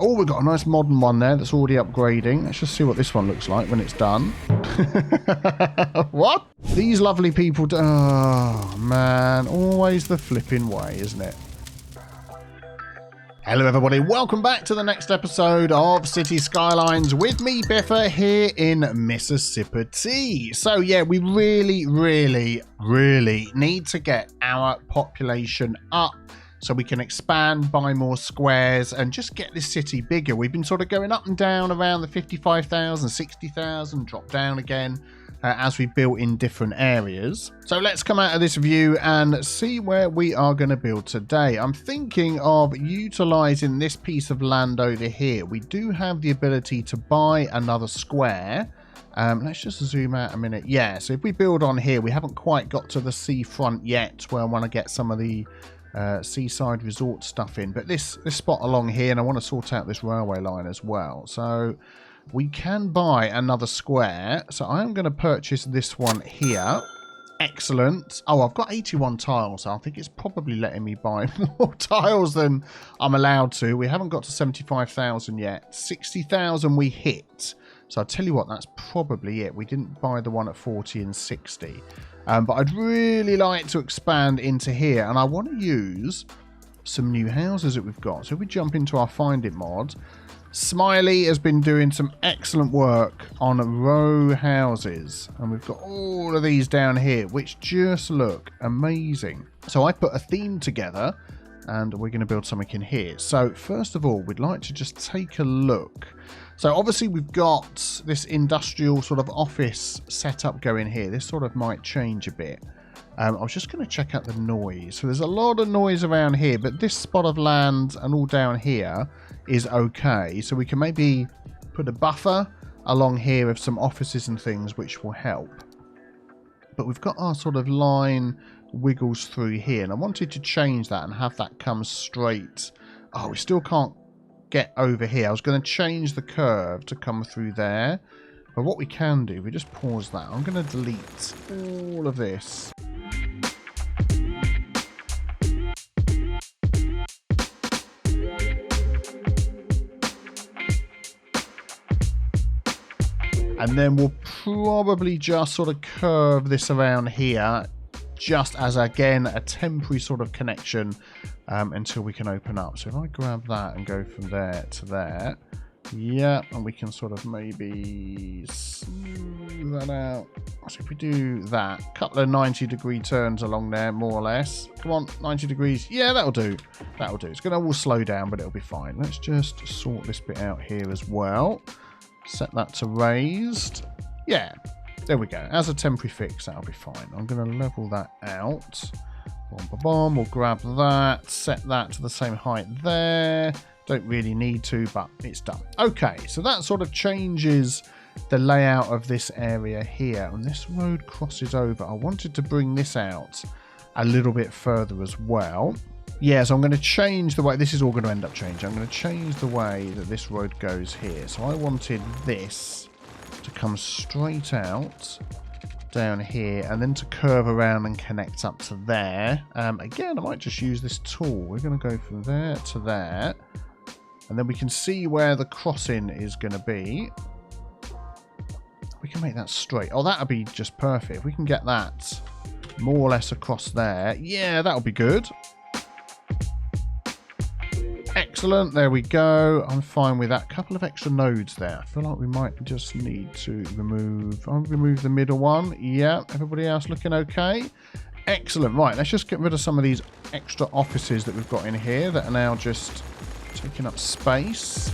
Oh, we've got a nice modern one there that's already upgrading. Let's just see what this one looks like when it's done. What? These lovely people... Oh, man. Always the flipping way, isn't it? Hello, everybody. Welcome back to the next episode of Cities Skylines with me, Biffa, here in Mississipatea. So, yeah, we really need to get our population up so we can expand, buy more squares, and just get this city bigger. We've been sort of going up and down around the 55,000, 60,000, drop down again as we built in different areas. So let's come out of this view and see where we are going to build today. I'm thinking of utilising this piece of land over here. We do have the ability to buy another square. Let's just zoom out a minute. Yeah, so if we build on here, we haven't quite got to the seafront yet where I want to get some of the seaside resort stuff in, but this spot along here, and I want to sort out this railway line as well, so we can buy another square. So I'm going to purchase this one here. Excellent. Oh, I've got 81 tiles, so I think it's probably letting me buy more tiles than I'm allowed to. We haven't got to 75,000 yet. 60,000 we hit, so I'll tell you what, that's probably it. We didn't buy the one at 40 and 60. But I'd really like to expand into here, and I want to use some new houses that we've got. So if we jump into our Find It mod, Smiley has been doing some excellent work on row houses, and we've got all of these down here, which just look amazing. So I put a theme together, and we're going to build something in here. So first of all, we'd like to just take a look. So obviously we've got this industrial sort of office setup going here. This sort of might change a bit. I was just going to check out the noise. So there's a lot of noise around here, but this spot of land and all down here is okay. So we can maybe put a buffer along here of some offices and things, which will help. But we've got our sort of line wiggles through here, and I wanted to change that and have that come straight. Oh, we still can't get over here. I was going to change the curve to come through there, but what we can do, we just pause that. I'm going to delete all of this. And then we'll probably just sort of curve this around here, just as, again, a temporary sort of connection until we can open up. So if I grab that and go from there to there, yeah, and we can sort of maybe smooth that out. So if we do that, a couple of 90-degree turns along there, more or less. Come on, 90 degrees. Yeah, that'll do. That'll do. It's going to all slow down, but it'll be fine. Let's just sort this bit out here as well. Set that to raised. Yeah. There we go. As a temporary fix, that'll be fine. I'm going to level that out. Boom. We'll grab that. Set that to the same height there. Don't really need to, but it's done. Okay, so that sort of changes the layout of this area here. And this road crosses over. I wanted to bring this out a little bit further as well. Yeah, so I'm going to change the way... This is all going to end up changing. I'm going to change the way that this road goes here. So I wanted this to come straight out down here and then to curve around and connect up to there. Again, I might just use this tool. We're going to go from there to there, and then we can see where the crossing is going to be. We can make that straight. Oh, that'll be just perfect. If we can get that more or less across there, yeah, that'll be good. Excellent, there we go. I'm fine with that. Couple of extra nodes there. I feel like we might just need to remove... I'll remove the middle one. Yeah, everybody else looking okay? Excellent. Right, let's just get rid of some of these extra offices that we've got in here that are now just taking up space.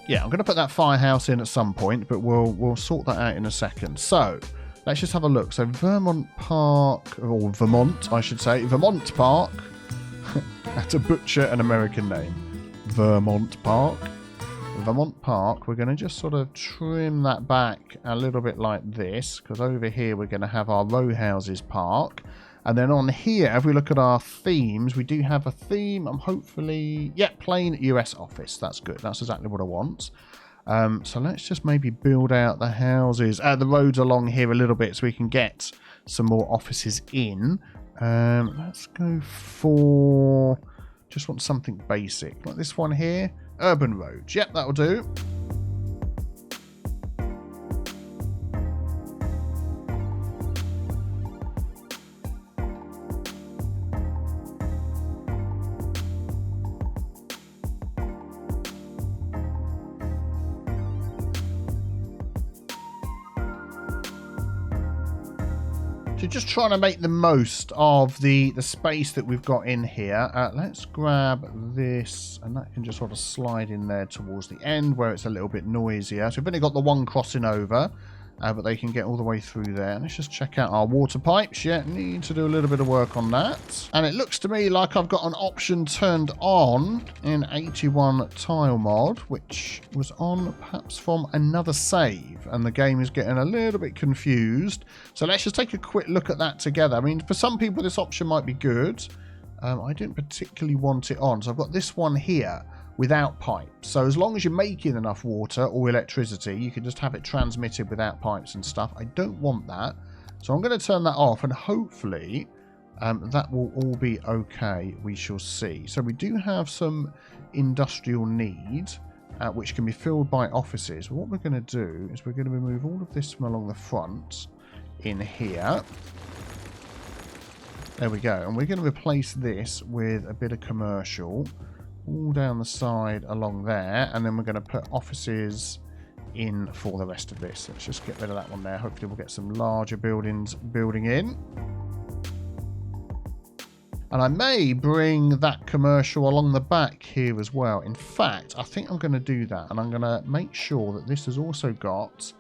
Yeah, I'm going to put that firehouse in at some point, but we'll sort that out in a second. So... let's just have a look. So Vermont Park, or Vermont, I should say. Vermont Park. That's a butcher an American name. Vermont Park. Vermont Park. We're going to just sort of trim that back a little bit like this, because over here we're going to have our row houses park. And then on here, if we look at our themes, we do have a theme. I'm hopefully... yeah, plain US office. That's good. That's exactly what I want. So let's just maybe build out the houses, the roads along here a little bit so we can get some more offices in. Let's go for... Just want something basic. Like this one here. Urban roads. Yep, that'll do. So just trying to make the most of the space that we've got in here. Let's grab this, and that can just sort of slide in there towards the end where it's a little bit noisier. So we've only got the one crossing over, but they can get all the way through there. Let's just check out our water pipes. Yeah, need to do a little bit of work on that. And it looks to me like I've got an option turned on in 81 tile mod, which was on perhaps from another save, and the game is getting a little bit confused. So let's just take a quick look at that together. I mean, for some people this option might be good. I didn't particularly want it on, so I've got this one here without pipes. So as long as you're making enough water or electricity, you can just have it transmitted without pipes and stuff. I don't want that, so I'm going to turn that off, and hopefully that will all be okay. We shall see. So we do have some industrial need, which can be filled by offices. What we're going to do is we're going to remove all of this from along the front in here. There we go. And we're going to replace this with a bit of commercial all down the side along there, and then we're going to put offices in for the rest of this. Let's just get rid of that one there. Hopefully we'll get some larger buildings building in. And I may bring that commercial along the back here as well. In fact, I think I'm going to do that, and I'm going to make sure that this has also got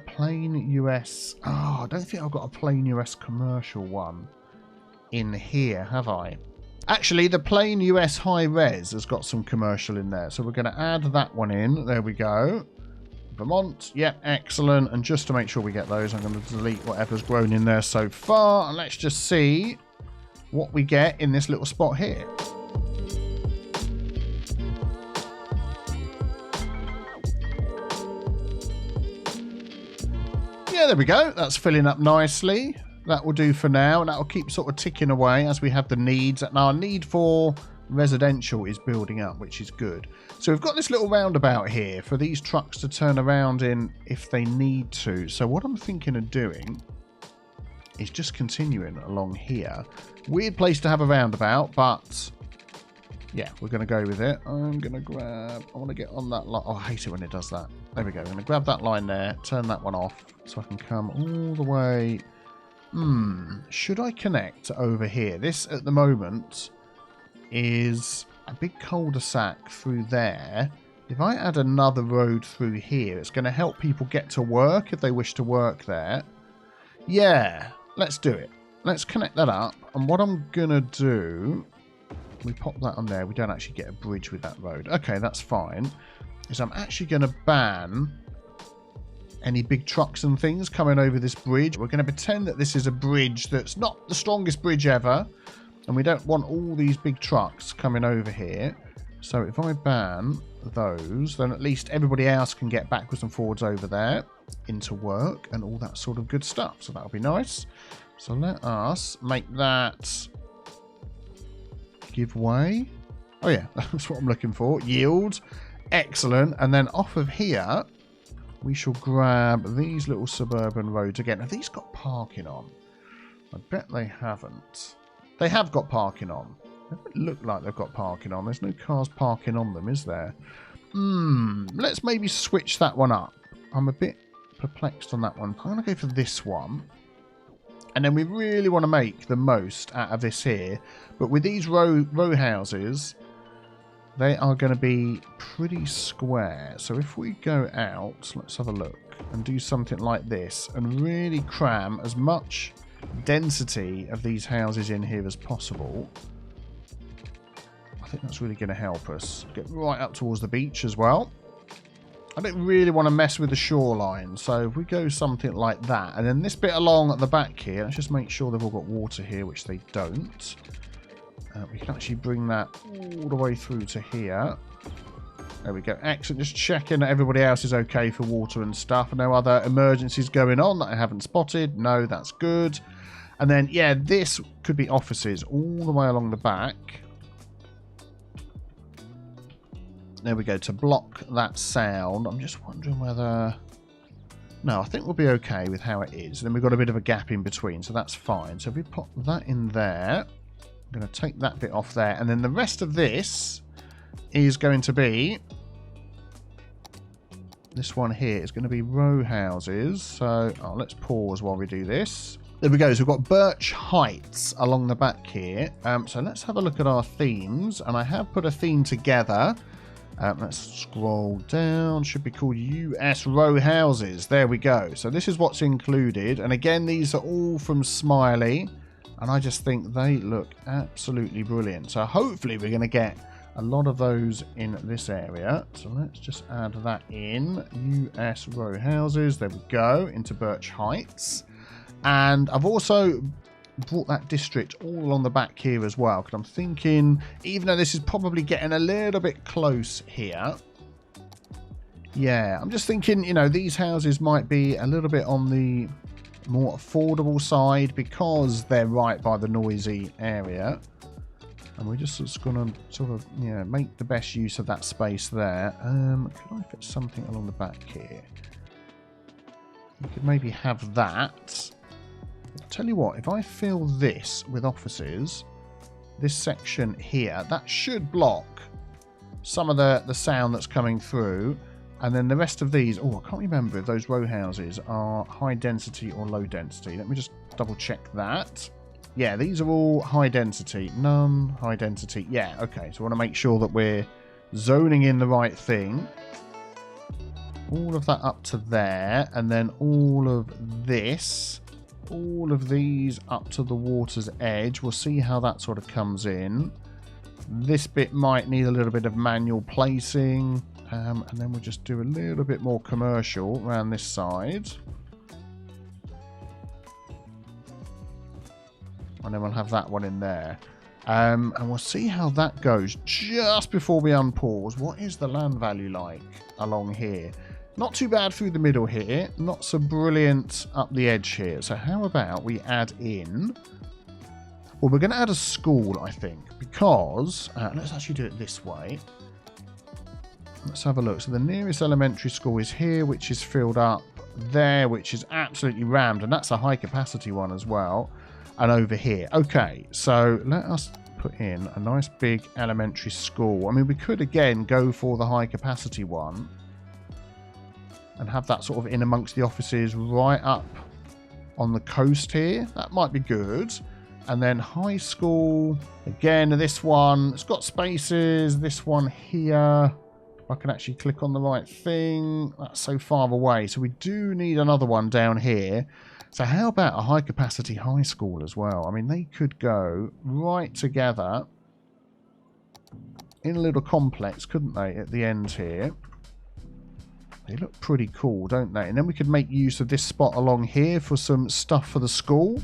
plain US... Oh, I don't think I've got a plain US commercial one in here, have I? Actually, the plain US high res has got some commercial in there, so we're going to add that one in. There we go. Vermont, yep, excellent. And just to make sure we get those, I'm going to delete whatever's grown in there so far, and let's just see what we get in this little spot here. Yeah, there we go. That's filling up nicely. That will do for now, and that will keep sort of ticking away as we have the needs. And our need for residential is building up, which is good. So we've got this little roundabout here for these trucks to turn around in if they need to. So what I'm thinking of doing is just continuing along here. Weird place to have a roundabout, but yeah, we're going to go with it. I'm going to grab... I want to get on that line. Oh, I hate it when it does that. There we go. I'm going to grab that line there, turn that one off so I can come all the way... should I connect over here? This, at the moment, is a big cul-de-sac through there. If I add another road through here, it's going to help people get to work if they wish to work there. Yeah, let's do it. Let's connect that up. And what I'm going to do... We pop that on there. We don't actually get a bridge with that road. Okay, that's fine. Is I'm actually going to ban... any big trucks and things coming over this bridge. We're going to pretend that this is a bridge that's not the strongest bridge ever, and we don't want all these big trucks coming over here. So if I ban those, then at least everybody else can get backwards and forwards over there into work and all that sort of good stuff. So that'll be nice. So let us make that give way. Oh yeah, that's what I'm looking for. Yield. Excellent. And then off of here, we shall grab these little suburban roads again. Have these got parking on? I bet they haven't. They have got parking on. They don't look like they've got parking on. There's no cars parking on them, is there? Let's maybe switch that one up. I'm a bit perplexed on that one. I'm going to go for this one. And then we really want to make the most out of this here. But with these row houses... they are going to be pretty square. So if we go out, let's have a look and do something like this and really cram as much density of these houses in here as possible. I think that's really going to help us get right up towards the beach as well. I don't really want to mess with the shoreline. So if we go something like that, and then this bit along at the back here, let's just make sure they've all got water here, which they don't. We can actually bring that all the way through to here. There we go. Excellent. Just checking that everybody else is okay for water and stuff. No other emergencies going on that I haven't spotted. No, that's good. And then, yeah, this could be offices all the way along the back. There we go, to block that sound. I'm just wondering whether... No, I think we'll be okay with how it is. Then we've got a bit of a gap in between, so that's fine. So if we pop that in there, I'm going to take that bit off there. And then the rest of this is going to be... This one here is going to be row houses. So let's pause while we do this. There we go. So we've got Birch Heights along the back here. So let's have a look at our themes. And I have put a theme together. Let's scroll down. Should be called US Row Houses. There we go. So this is what's included. And again, these are all from Smiley. And I just think they look absolutely brilliant. So hopefully we're going to get a lot of those in this area. So let's just add that in. US Row Houses. There we go. Into Birch Heights. And I've also brought that district all along the back here as well. Because I'm thinking, even though this is probably getting a little bit close here. Yeah, I'm just thinking, you know, these houses might be a little bit on the more affordable side. Because they're right by the noisy area. And we're just going to sort of, you know, make the best use of that space there. Could I fit something along the back here? We could maybe have that. I'll tell you what, if I fill this with offices, this section here, that should block some of the sound that's coming through. And then the rest of these, oh, I can't remember if those row houses are high density or low density. Let me just double check that. Yeah, these are all high density. None high density. Yeah, okay. So I want to make sure that we're zoning in the right thing. All of that up to there. And then all of this. All of these up to the water's edge. We'll see how that sort of comes in. This bit might need a little bit of manual placing. And then we'll just do a little bit more commercial around this side. And then we'll have that one in there. And we'll see how that goes just before we unpause. What is the land value like along here? Not too bad through the middle here. Not so brilliant up the edge here. So how about we add in... Well, we're going to add a school, I think. Because... let's actually do it this way. Let's have a look. So the nearest elementary school is here, which is filled up there, which is absolutely rammed. And that's a high capacity one as well. And over here. Okay, so let us put in a nice big elementary school. I mean, we could again go for the high capacity one. And have that sort of in amongst the offices right up on the coast here. That might be good. And then high school. Again, this one. It's got spaces. This one here. If I can actually click on the right thing. That's so far away. So we do need another one down here. So how about a high capacity high school as well? I mean, they could go right together in a little complex, couldn't they, at the end here? They look pretty cool, don't they? And then we could make use of this spot along here for some stuff for the school.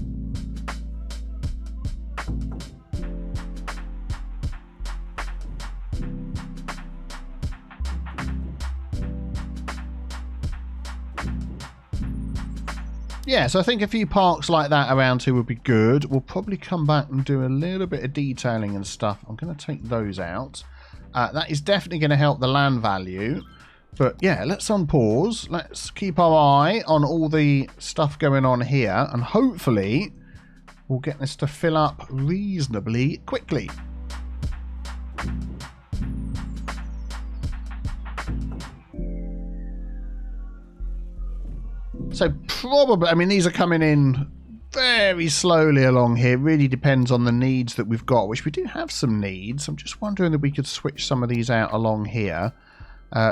Yeah, so I think a few parks like that around here would be good. We'll probably come back and do a little bit of detailing and stuff. I'm going to take those out. That is definitely going to help the land value. But yeah, let's unpause. Let's keep our eye on all the stuff going on here. And hopefully we'll get this to fill up reasonably quickly. So probably, I mean, these are coming in very slowly along here. It really depends on the needs that we've got, which we do have some needs. I'm just wondering if we could switch some of these out along here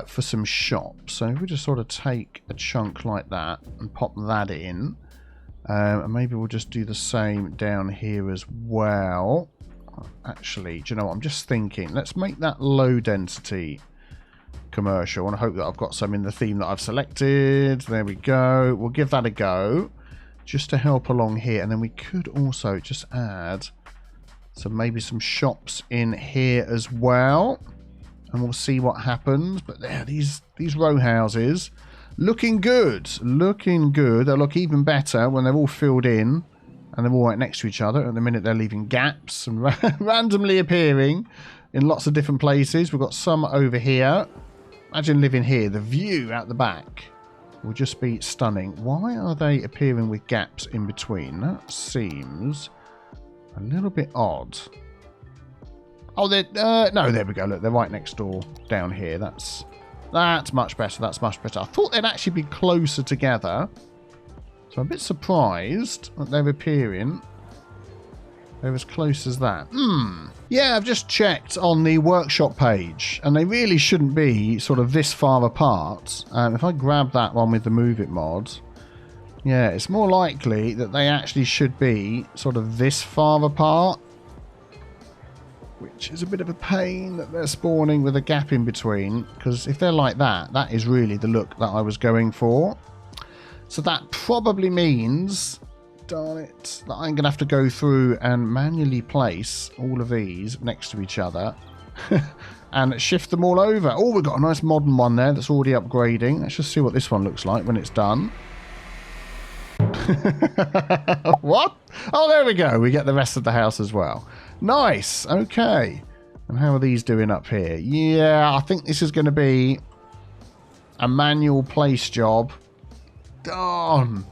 for some shops. So if we just sort of take a chunk like that and pop that in. And maybe we'll just do the same down here as well. Actually, do you know what? I'm just thinking, let's make that low density commercial, and I hope that I've got some in the theme that I've selected. There we go. We'll give that a go just to help along here, and then we could also just add maybe some shops in here as well, and we'll see what happens. But there, these row houses looking good, they'll look even better when they're all filled in And they're all right next to each other. At the minute, they're leaving gaps and randomly appearing in lots of different places. We've got some over here. Imagine living here. The view out the back will just be stunning. Why are they appearing with gaps in between? That seems a little bit odd. Oh, they're... no, there we go. Look, they're right next door down here. That's much better. That's much better. I thought they'd actually be closer together. So I'm a bit surprised that they're appearing. They're as close as that. Yeah, I've just checked on the workshop page, and they really shouldn't be sort of this far apart. If I grab that one with the Move It mod, yeah, it's more likely that they actually should be sort of this far apart, which is a bit of a pain that they're spawning with a gap in between, because if they're like that, that is really the look that I was going for. So that probably means, darn it, that I'm going to have to go through and manually place all of these next to each other and shift them all over. Oh, we've got a nice modern one there that's already upgrading. Let's just see what this one looks like when it's done. What? Oh, there we go. We get the rest of the house as well. Nice. Okay. And how are these doing up here? Yeah, I think this is going to be a manual place job. Darn.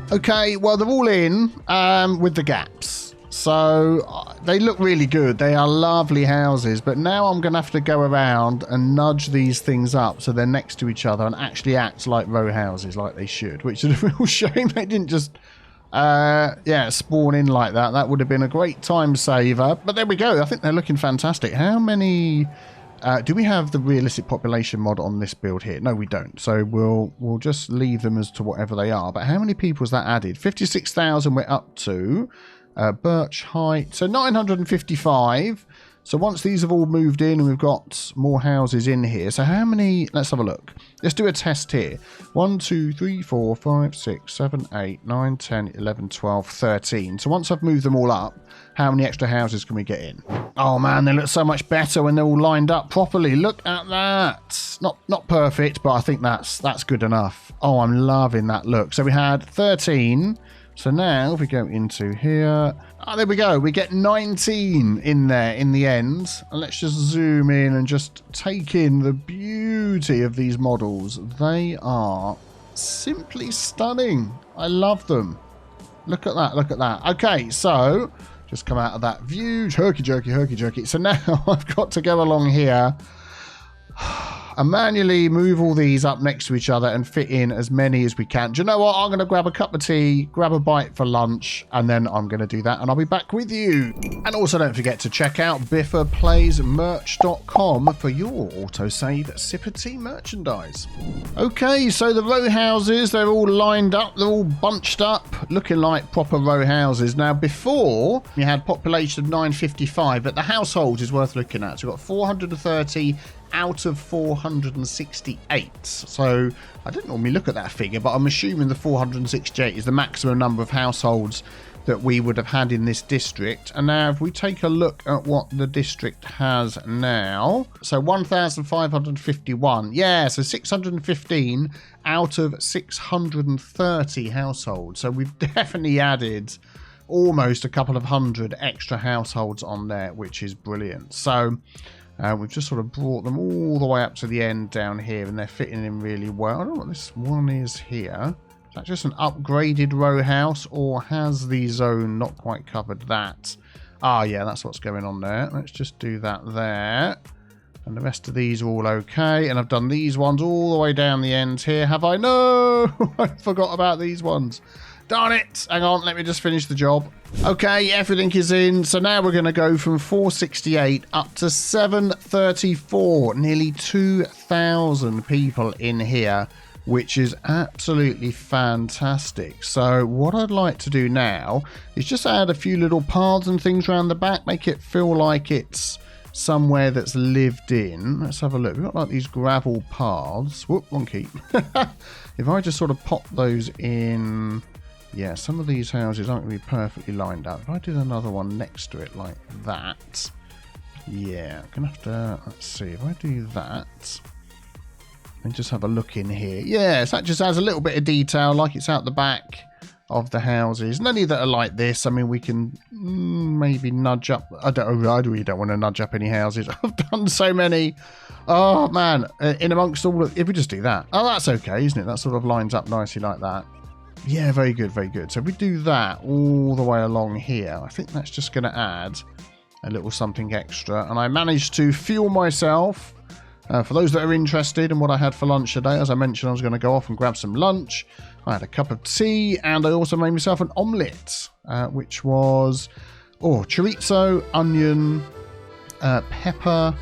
Okay, well, they're all in with the gaps. So they look really good. They are lovely houses. But now I'm going to have to go around and nudge these things up so they're next to each other and actually act like row houses like they should. Which is a real shame they didn't just spawn in like that. That would have been a great time saver. But there we go. I think they're looking fantastic. How many... do we have the realistic population mod on this build here? No, we don't. So we'll just leave them as to whatever they are. But how many people has that added? 56,000 we're up to. Birch height. So 955. So once these have all moved in and we've got more houses in here. So how many... Let's have a look. Let's do a test here. 1, 2, 3, 4, 5, 6, 7, 8, 9, 10, 11, 12, 13. So once I've moved them all up, how many extra houses can we get in? Oh man, they look so much better when they're all lined up properly. Look at that. Not perfect, but I think that's good enough. Oh, I'm loving that look. So we had 13. So now if we go into here, there we go. We get 19 in there in the end. And let's just zoom in and just take in the beauty of these models. They are simply stunning. I love them. Look at that. Look at that. Okay, so just come out of that view. Herky jerky, herky jerky. So now I've got to go along here and manually move all these up next to each other and fit in as many as we can. Do you know what? I'm going to grab a cup of tea, grab a bite for lunch, and then I'm going to do that, and I'll be back with you. And also don't forget to check out biffaplaysmerch.com for your autosave sipper tea merchandise. Okay, so the row houses, they're all lined up, they're all bunched up, looking like proper row houses. Now, before, you had population of 955, but the households is worth looking at. So we've got 430 out of 468. So I don't normally look at that figure, but I'm assuming the 468 is the maximum number of households that we would have had in this district. And now if we take a look at what the district has now, so 1,551. Yeah, so 615 out of 630 households. So we've definitely added almost a couple of hundred extra households on there, which is brilliant. So we've just sort of brought them all the way up to the end down here, and they're fitting in really well. I don't know what this one is here. Is that just an upgraded row house, or has the zone not quite covered that? Ah, yeah, that's what's going on there. Let's just do that there. And the rest of these are all okay. And I've done these ones all the way down the end here. Have I? No! I forgot about these ones. Darn it! Hang on, let me just finish the job. Okay, everything is in. So now we're going to go from 468 up to 734. Nearly 2,000 people in here. which is absolutely fantastic. So what I'd like to do now is just add a few little paths and things around the back, make it feel like it's somewhere that's lived in. Let's have a look. We've got like these gravel paths. Whoop, one key. If I just sort of pop those in, yeah, some of these houses aren't going to be perfectly lined up. If I did another one next to it like that, yeah, I'm going to have to, let's see, if I do that, and just have a look in here. Yes, that just adds a little bit of detail, like it's out the back of the houses. And any that are like this, I mean, we can maybe nudge up. I really don't want to nudge up any houses. I've done so many. Oh, man. In amongst all of, if we just do that. Oh, that's okay, isn't it? That sort of lines up nicely like that. Yeah, very good, very good. So if we do that all the way along here, I think that's just going to add a little something extra. And I managed to fuel myself. For those that are interested in what I had for lunch today, as I mentioned, I was going to go off and grab some lunch. I had a cup of tea, and I also made myself an omelette, which was chorizo, onion, pepper,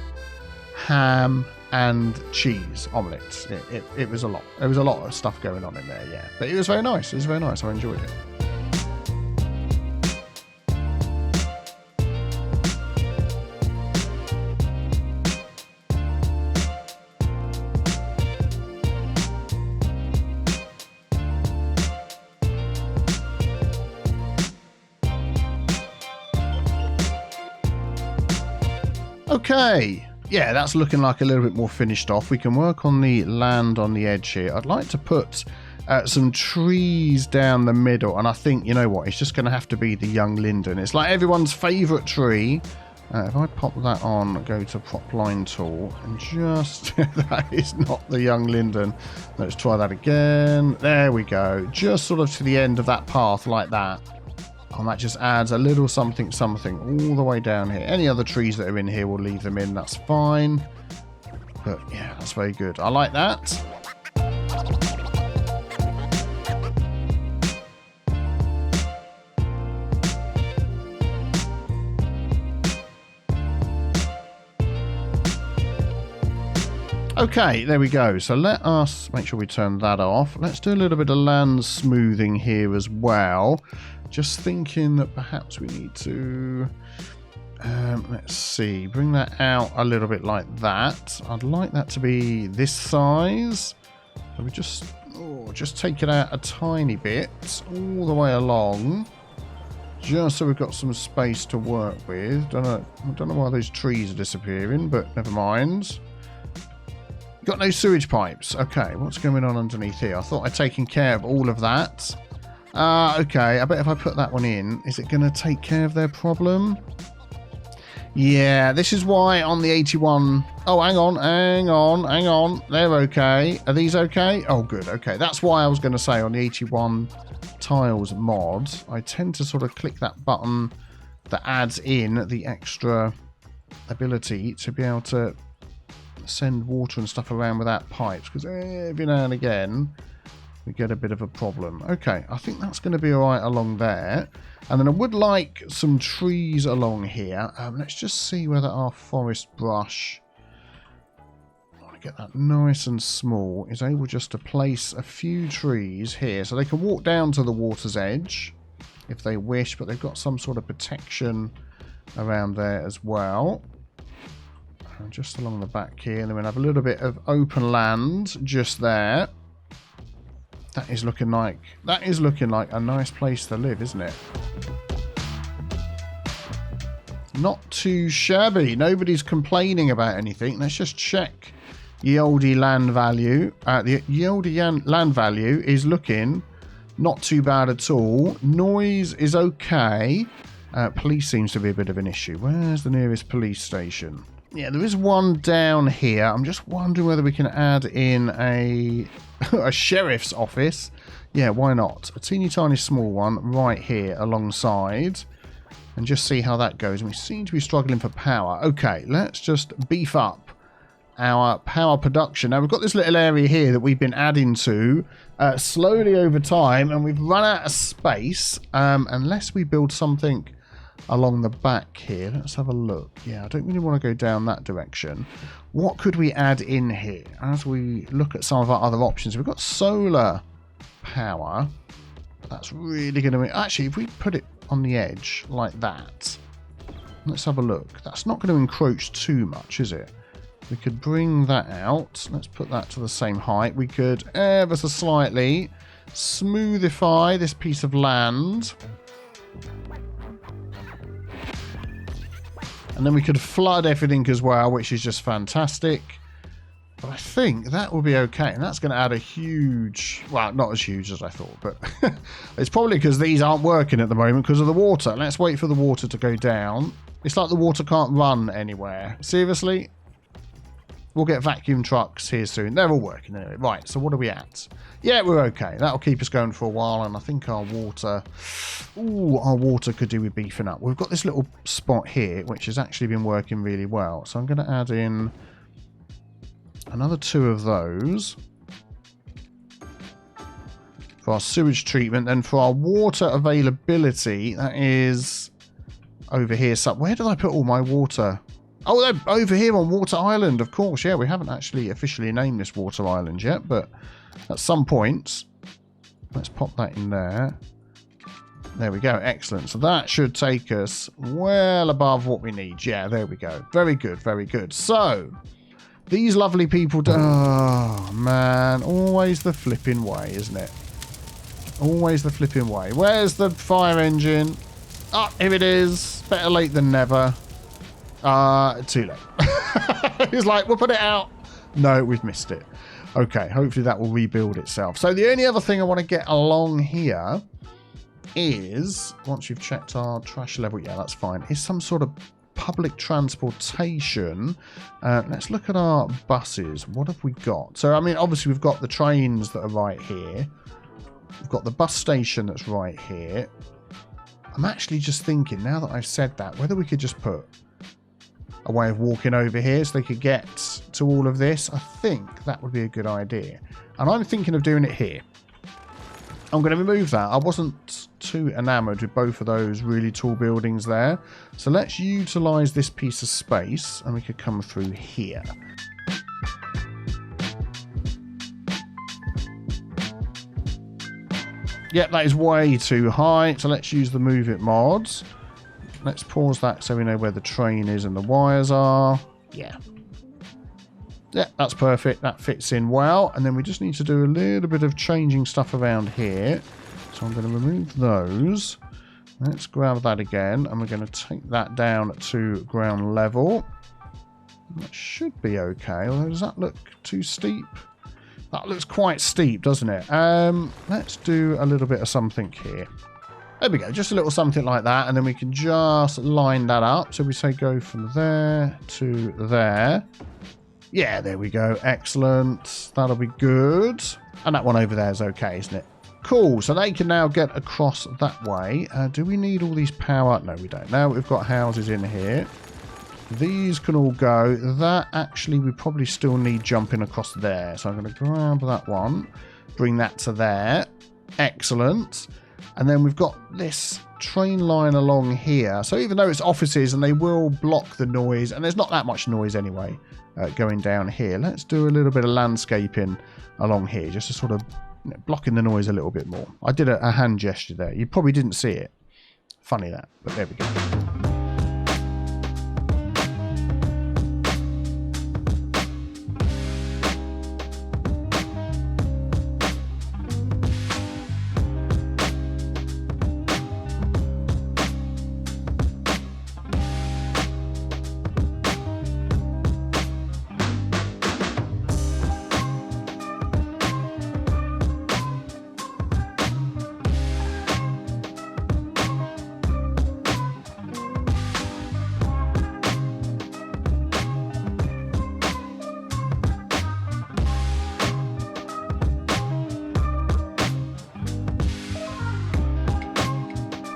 ham, and cheese omelette. It was a lot. There was a lot of stuff going on in there, yeah. But it was very nice. It was very nice. I enjoyed it. Okay, yeah, that's looking like a little bit more finished off. We can work on the land on the edge here. I'd like to put some trees down the middle, and I think, you know what, it's just going to have to be the young linden. It's like everyone's favourite tree. If I pop that on, go to prop line tool, and just, that is not the young linden. Let's try that again. There we go. Just sort of to the end of that path like that. And that just adds a little something all the way down here. Any other trees that are in here, we'll leave them in. That's fine. But yeah, that's very good. I like that. Okay, there we go. So let us make sure we turn that off. Let's do a little bit of land smoothing here as well. Just thinking that perhaps we need to, let's see, bring that out a little bit like that. I'd like that to be this size. So we just take it out a tiny bit all the way along, just so we've got some space to work with. I don't know why those trees are disappearing, but never mind. Got no sewage pipes. Okay, what's going on underneath here? I thought I'd taken care of all of that. Okay, I bet if I put that one in, is it going to take care of their problem? Yeah, this is why on the 81... Oh, hang on. They're okay. Are these okay? Oh, good. Okay, that's why I was going to say on the 81 tiles mod, I tend to sort of click that button that adds in the extra ability to be able to send water and stuff around without pipes, because every now and again we get a bit of a problem. Okay, I think that's going to be all right along there. And then I would like some trees along here. Let's just see whether our forest brush, I want to get that nice and small, is able just to place a few trees here. So they can walk down to the water's edge if they wish, but they've got some sort of protection around there as well. And just along the back here, and then we'll have a little bit of open land just there. That is looking like a nice place to live, isn't it? Not too shabby. Nobody's complaining about anything. Let's just check the oldie land value. The oldie land value is looking not too bad at all. Noise is okay. Police seems to be a bit of an issue. Where's the nearest police station? Yeah, there is one down here. I'm just wondering whether we can add in a sheriff's office. Yeah, why not? A teeny tiny small one right here alongside. And just see how that goes. We seem to be struggling for power. Okay, let's just beef up our power production. Now, we've got this little area here that we've been adding to slowly over time. And we've run out of space unless we build something along the back here. Let's have a look. Yeah, I don't really want to go down that direction. What could we add in here as we look at some of our other options? We've got solar power. That's really going to... Actually, if we put it on the edge like that, let's have a look. That's not going to encroach too much, is it? We could bring that out. Let's put that to the same height. We could ever so slightly smoothify this piece of land. And then we could flood everything as well, which is just fantastic. But I think that will be okay. And that's going to add a huge... Well, not as huge as I thought, but it's probably because these aren't working at the moment because of the water. Let's wait for the water to go down. It's like the water can't run anywhere. Seriously? We'll get vacuum trucks here soon. They're all working anyway. Right, so what are we at? Yeah, we're okay. That'll keep us going for a while, and I think our water... Ooh, our water could do with beefing up. We've got this little spot here, which has actually been working really well. So I'm going to add in another 2 of those for our sewage treatment. Then for our water availability, that is over here. So where did I put all my water? Oh, they're over here on Water Island, of course. Yeah, we haven't actually officially named this Water Island yet, but at some point, let's pop that in there. There we go. Excellent. So that should take us well above what we need. Yeah, there we go. Very good. Very good. So these lovely people... Oh, man. Always the flipping way, isn't it? Always the flipping way. Where's the fire engine? Oh, here it is. Better late than never. Too late. He's like, we'll put it out. No, we've missed it. Okay, hopefully that will rebuild itself. So the only other thing I want to get along here is, once you've checked our trash level, yeah, that's fine, is some sort of public transportation. Let's look at our buses. What have we got? So, I mean, obviously we've got the trains that are right here. We've got the bus station that's right here. I'm actually just thinking, now that I've said that, whether we could just put a way of walking over here so they could get to all of this. I think that would be a good idea. And I'm thinking of doing it here. I'm going to remove that. I wasn't too enamoured with both of those really tall buildings there. So let's utilise this piece of space and we could come through here. Yep, that is way too high. So let's use the Move It mods. Let's pause that so we know where the train is and the wires are. Yeah. Yeah, that's perfect. That fits in well. And then we just need to do a little bit of changing stuff around here. So I'm going to remove those. Let's grab that again. And we're going to take that down to ground level. That should be okay. Although, does that look too steep? That looks quite steep, doesn't it? Let's do a little bit of something here. There we go, just a little something like that, and then we can just line that up. So we say go from there to there. Yeah, there we go. Excellent. That'll be good. And that one over there is okay, isn't it? Cool. So they can now get across that way. Do we need all these power? No, we don't. Now we've got houses in here. These can all go. That actually we probably still need jumping across there. So I'm going to grab that one. Bring that to there. Excellent. And then we've got this train line along here. So even though it's offices and they will block the noise, and there's not that much noise anyway going down here, let's do a little bit of landscaping along here, just to sort of blocking the noise a little bit more. I did a hand gesture there. You probably didn't see it. Funny that, but there we go.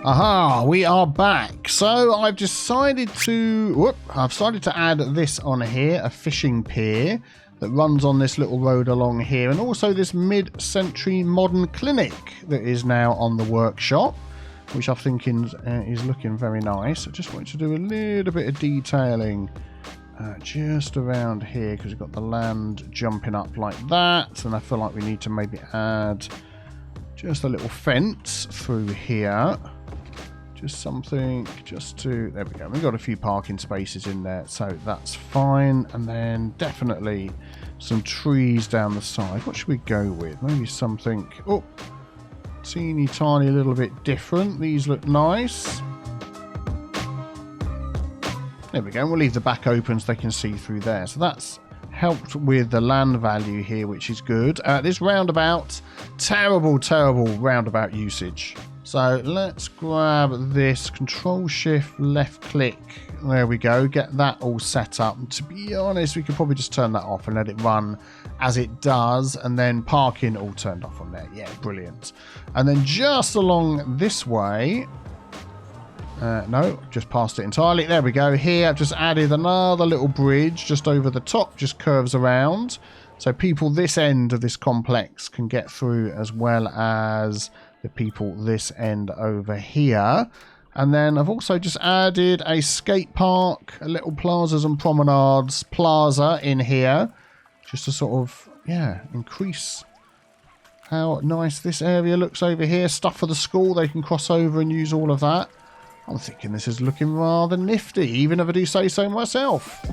Aha, we are back. So I've decided to add this on here, a fishing pier that runs on this little road along here, and also this mid-century modern clinic that is now on the workshop. which I think is looking very nice. I just want to do a little bit of detailing just around here, because we've got the land jumping up like that, and I feel like we need to maybe add just a little fence through here. Just something just to, there we go, we've got a few parking spaces in there, so that's fine. And then definitely some trees down the side. What should we go with? Maybe something, oh, teeny tiny little bit different. These look nice. There we go. We'll leave the back open so they can see through there. So that's helped with the land value here, which is good. This roundabout, terrible roundabout usage. So let's grab this, Control Shift left click. There we go. Get that all set up. And to be honest, we could probably just turn that off and let it run as it does. And then parking all turned off on there. Yeah, brilliant. And then just along this way. No, just passed it entirely. There we go. Here, I've just added another little bridge just over the top, just curves around. So people this end of this complex can get through, as well as the people this end over here. And then I've also just added a skate park, a little plazas and promenades plaza in here, just to sort of, yeah, increase how nice this area looks over here. Stuff for the school, they can cross over and use all of that. I'm thinking this is looking rather nifty, even if I do say so myself.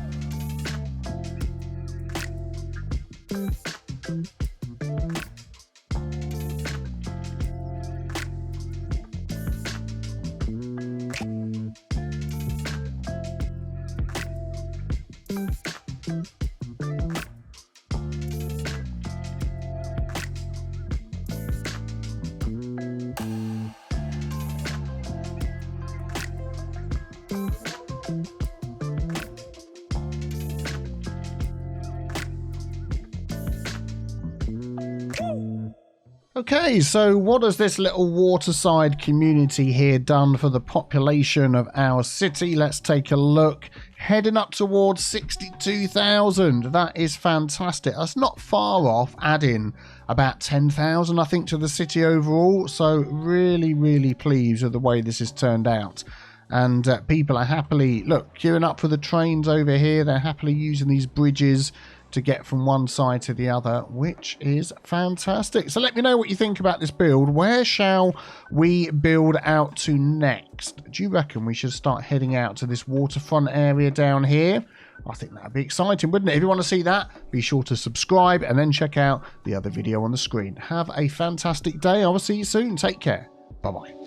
Okay, so what has this little waterside community here done for the population of our city? Let's take a look. Heading up towards 62,000. That is fantastic. That's not far off adding about 10,000, I think, to the city overall. So really pleased with the way this has turned out. And people are happily, look, queuing up for the trains over here. They're happily using these bridges to get from one side to the other, which is fantastic. So let me know what you think about this build. Where shall we build out to next? Do you reckon we should start heading out to this waterfront area down here? I think that'd be exciting, wouldn't it? If you want to see that, be sure to subscribe and then check out the other video on the screen. Have a fantastic day. I will see you soon. Take care. Bye-bye.